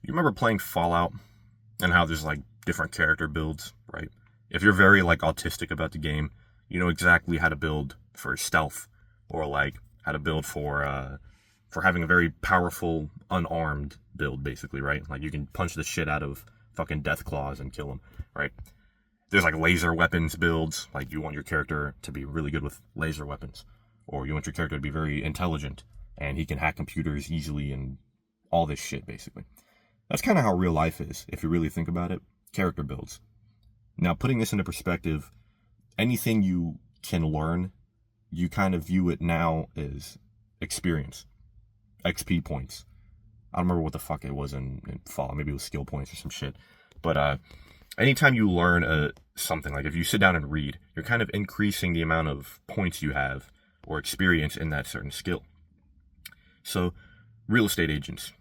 You remember playing Fallout and how there's like different character builds, right? If you're very like autistic about the game, you know exactly how to build for stealth or like how to build for having a very powerful unarmed build, basically, right? Like you can punch the shit out of fucking death claws and kill them, right? There's like laser weapons builds, like you want your character to be really good with laser weapons, or you want your character to be very intelligent and he can hack computers easily and all this shit, basically. That's kind of how real life is, if you really think about it. Character builds. Now, putting this into perspective, anything you can learn, you kind of view it now as experience, XP points. I don't remember what the fuck it was in Fallout. Maybe it was skill points or some shit. But anytime you learn something, like if you sit down and read, you're kind of increasing the amount of points you have or experience in that certain skill. So, real estate agents,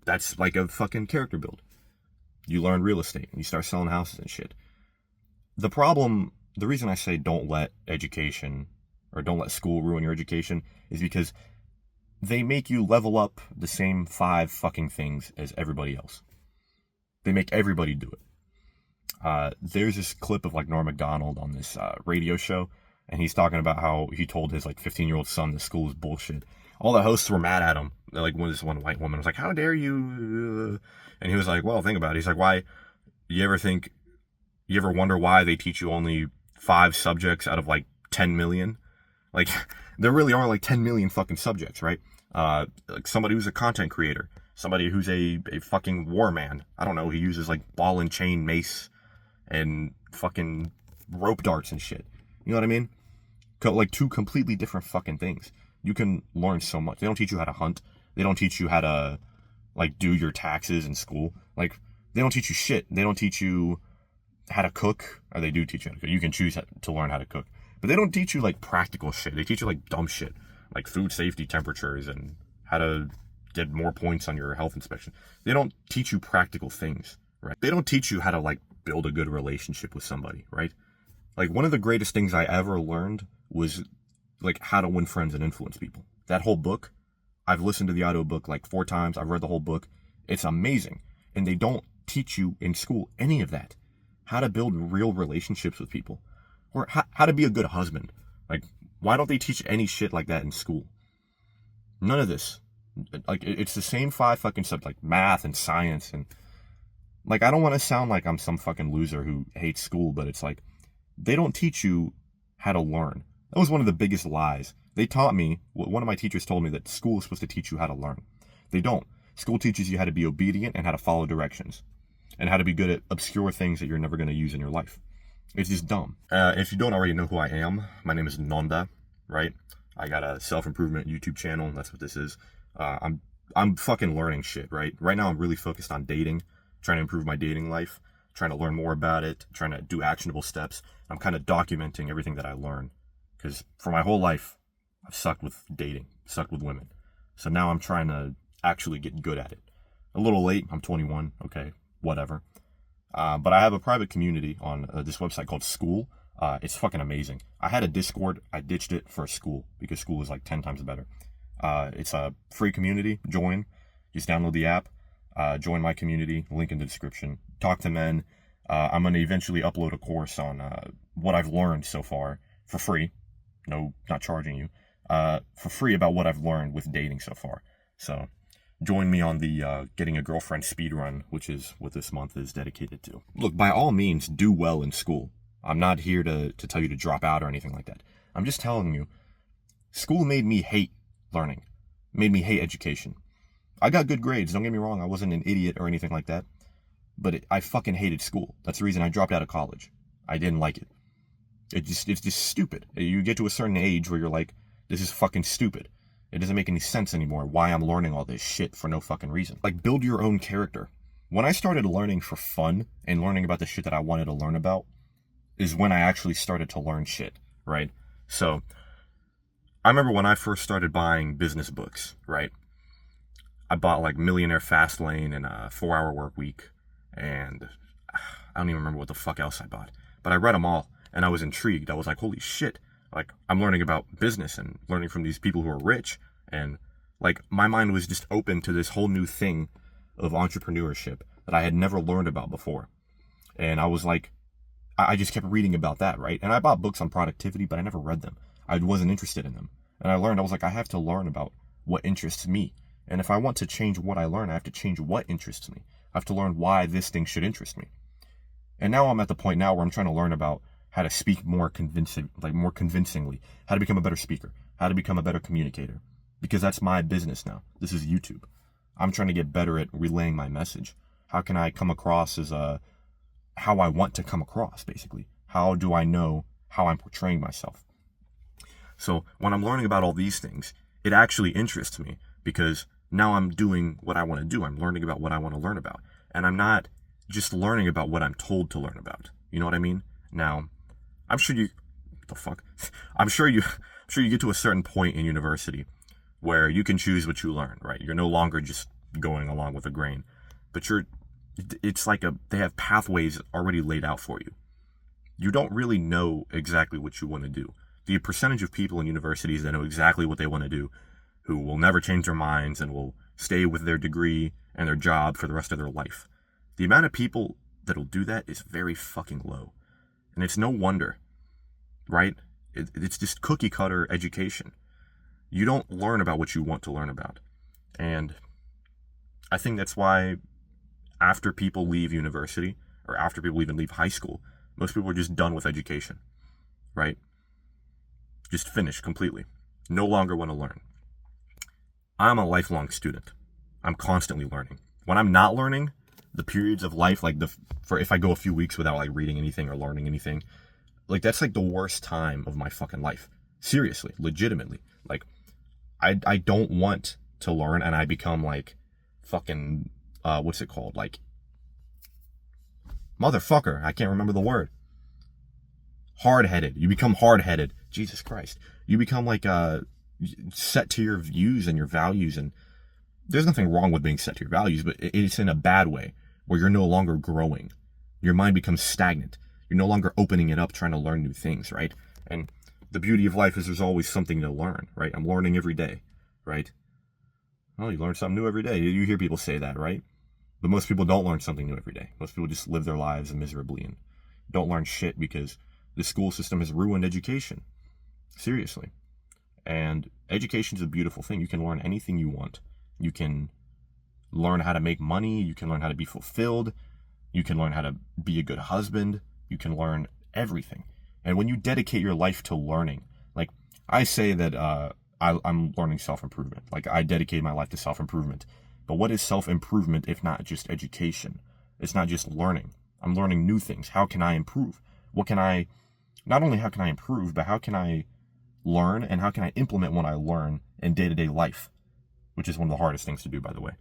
that's like a fucking character build. You learn real estate and you start selling houses and shit. The reason I say don't let education or don't let school ruin your education is because they make you level up the same 5 fucking things as everybody else. They make everybody do it. There's this clip of like Norm Macdonald on this radio show, and he's talking about how he told his like 15-year-old son that school is bullshit. All the hosts were mad at him. Like when this one white woman was like, "How dare you?" And he was like, "Well, think about it." He's like, "Why? You ever wonder why they teach you only 5 subjects out of like 10 million? Like there really are like 10 million fucking subjects, right? Like somebody who's a content creator, somebody who's a fucking war man. I don't know. He uses like ball and chain mace and fucking rope darts and shit. You know what I mean? Like 2 completely different fucking things. You can learn so much. They don't teach you how to hunt. They don't teach you how to like do your taxes in school. Like they don't teach you shit. They don't teach you how to cook. Or they do teach you how to cook. You can choose to learn how to cook. But they don't teach you like practical shit. They teach you like dumb shit. Like food safety temperatures and how to get more points on your health inspection. They don't teach you practical things, right? They don't teach you how to like build a good relationship with somebody, right? Like one of the greatest things I ever learned was like how to win friends and influence people. That whole book, I've listened to the audiobook like 4 times. I've read the whole book. It's amazing. And they don't teach you in school any of that. How to build real relationships with people. Or how to be a good husband. Like, why don't they teach any shit like that in school? None of this. Like, it's the same 5 fucking subjects, like math and science. And, like, I don't want to sound like I'm some fucking loser who hates school, but it's like, they don't teach you how to learn. That was one of the biggest lies. They taught me, one of my teachers told me that school is supposed to teach you how to learn. They don't. School teaches you how to be obedient and how to follow directions. And how to be good at obscure things that you're never going to use in your life. It's just dumb. If you don't already know who I am, my name is Nonda, right? I got a self-improvement YouTube channel, and that's what this is. I'm fucking learning shit, right? Right now I'm really focused on dating, trying to improve my dating life, trying to learn more about it, trying to do actionable steps. I'm kind of documenting everything that I learn. Because for my whole life, I've sucked with dating, sucked with women. So now I'm trying to actually get good at it. A little late, I'm 21, okay, whatever. But I have a private community on this website called School. It's fucking amazing. I had a Discord. I ditched it for School because School is like 10 times better. It's a free community. Join. Just download the app. Join my community. Link in the description. Talk to men. I'm going to eventually upload a course on what I've learned so far for free. No, not charging you. For free about what I've learned with dating so far. So join me on the getting a girlfriend speedrun, which is what this month is dedicated to. Look, by all means, do well in school. I'm not here to tell you to drop out or anything like that. I'm just telling you, school made me hate learning, made me hate education. I got good grades, don't get me wrong, I wasn't an idiot or anything like that, but I fucking hated school. That's the reason I dropped out of college. I didn't like it. It's just stupid. You get to a certain age where you're like, this is fucking stupid. It doesn't make any sense anymore why I'm learning all this shit for no fucking reason. Like, build your own character. When I started learning for fun and learning about the shit that I wanted to learn about is when I actually started to learn shit, right? So, I remember when I first started buying business books, right? I bought like Millionaire Fastlane and a 4-Hour Work Week, and I don't even remember what the fuck else I bought. But I read them all, and I was intrigued. I was like, holy shit. Like, I'm learning about business and learning from these people who are rich. And, like, my mind was just open to this whole new thing of entrepreneurship that I had never learned about before. And I was like, I just kept reading about that, right? And I bought books on productivity, but I never read them. I wasn't interested in them. And I was like, I have to learn about what interests me. And if I want to change what I learn, I have to change what interests me. I have to learn why this thing should interest me. And now I'm at the point now where I'm trying to learn about how to speak more convincingly, how to become a better speaker, how to become a better communicator, because that's my business now. This is YouTube. I'm trying to get better at relaying my message. How can I come across as how I want to come across, basically? How do I know how I'm portraying myself? So when I'm learning about all these things, it actually interests me because now I'm doing what I want to do. I'm learning about what I want to learn about. And I'm not just learning about what I'm told to learn about. You know what I mean? Now, I'm sure you get to a certain point in university where you can choose what you learn, right? You're no longer just going along with the grain, but it's like they have pathways already laid out for you. You don't really know exactly what you want to do. The percentage of people in universities that know exactly what they want to do, who will never change their minds and will stay with their degree and their job for the rest of their life. The amount of people that'll do that is very fucking low. And it's no wonder, right? It's just cookie cutter education. You don't learn about what you want to learn about. And I think that's why after people leave university, or after people even leave high school, most people are just done with education, right? Just finished completely. No longer want to learn. I'm a lifelong student. I'm constantly learning. When I'm not learning, the periods of life, like if I go a few weeks without like reading anything or learning anything, like that's like the worst time of my fucking life. Seriously, legitimately. Like I don't want to learn, and I become like fucking what's it called? Like motherfucker, I can't remember the word. Hard-headed. You become hard-headed. Jesus Christ. You become like set to your views and your values, and there's nothing wrong with being set to your values, but it's in a bad way where you're no longer growing. Your mind becomes stagnant. You're no longer opening it up, trying to learn new things, right? And the beauty of life is there's always something to learn, right? I'm learning every day, right? Well, you learn something new every day. You hear people say that, right? But most people don't learn something new every day. Most people just live their lives miserably and don't learn shit because the school system has ruined education. Seriously. And education is a beautiful thing. You can learn anything you want. You can learn how to make money. You can learn how to be fulfilled. You can learn how to be a good husband. You can learn everything. And when you dedicate your life to learning, like I say that I'm learning self-improvement. Like I dedicate my life to self-improvement. But what is self-improvement if not just education? It's not just learning. I'm learning new things. How can I improve? Not only how can I improve, but how can I learn and how can I implement what I learn in day-to-day life? Which is one of the hardest things to do, by the way.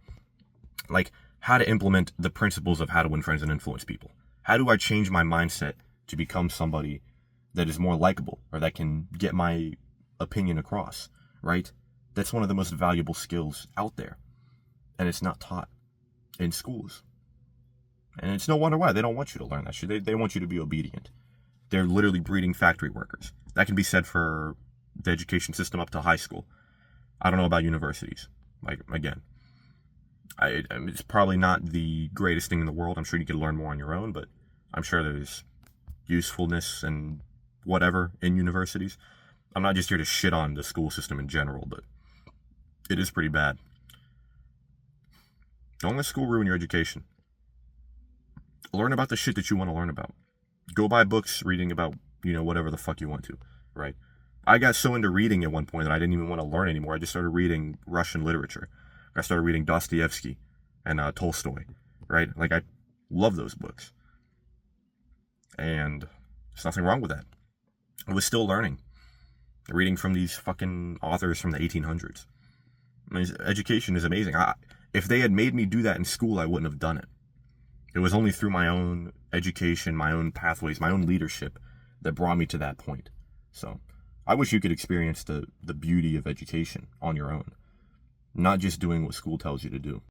Like how to implement the principles of how to win friends and influence people. How do I change my mindset to become somebody that is more likable or that can get my opinion across, right? That's one of the most valuable skills out there. And it's not taught in schools. And it's no wonder why. They don't want you to learn that shit. They want you to be obedient. They're literally breeding factory workers. That can be said for the education system up to high school. I don't know about universities. Like, again, it's probably not the greatest thing in the world. I'm sure you could learn more on your own, but I'm sure there's usefulness and whatever in universities. I'm not just here to shit on the school system in general, but it is pretty bad. Don't let school ruin your education. Learn about the shit that you want to learn about. Go buy books reading about, whatever the fuck you want to, right? I got so into reading at one point that I didn't even want to learn anymore. I just started reading Russian literature. I started reading Dostoevsky and Tolstoy, right? Like, I love those books. And there's nothing wrong with that. I was still learning. Reading from these fucking authors from the 1800s. I mean, education is amazing. If they had made me do that in school, I wouldn't have done it. It was only through my own education, my own pathways, my own leadership that brought me to that point. So I wish you could experience the beauty of education on your own, not just doing what school tells you to do.